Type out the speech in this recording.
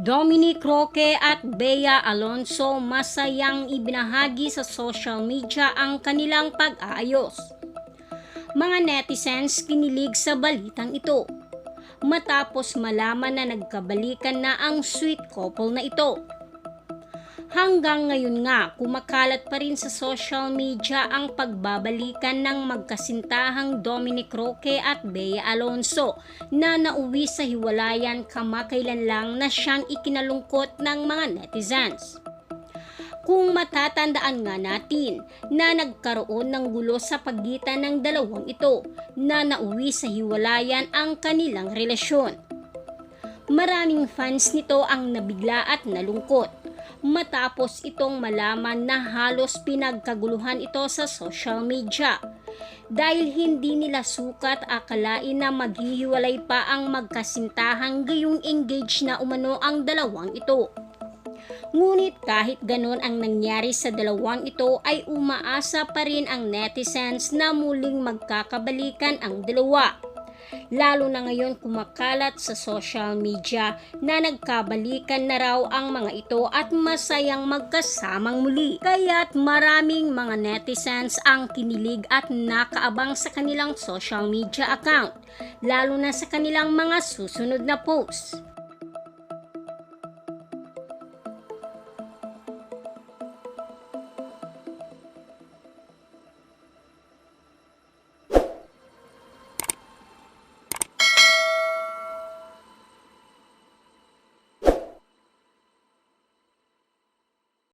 Dominic Roque at Bea Alonso masayang ibinahagi sa social media ang kanilang pag-aayos. Mga netizens kinilig sa balitang ito matapos malaman na nagkabalikan na ang sweet couple na ito. Hanggang ngayon nga, kumakalat pa rin sa social media ang pagbabalikan ng magkasintahang Dominic Roque at Bea Alonso na nauwi sa hiwalayan kamakailan lang na siyang ikinalungkot ng mga netizens. Kung matatandaan nga natin na nagkaroon ng gulo sa pagitan ng dalawang ito na nauwi sa hiwalayan ang kanilang relasyon. Maraming fans nito ang nabigla at nalungkot matapos itong malaman na halos pinagkaguluhan ito sa social media dahil hindi nila sukat akalain na maghihiwalay pa ang magkasintahang gayong engaged na umano ang dalawang ito. Ngunit kahit ganon ang nangyari sa dalawang ito ay umaasa pa rin ang netizens na muling magkakabalikan ang dalawa. Lalo na ngayon kumakalat sa social media na nagkabalikan na raw ang mga ito at masayang magkasamang muli. Kaya't maraming mga netizens ang kinilig at nakaabang sa kanilang social media account, lalo na sa kanilang mga susunod na posts.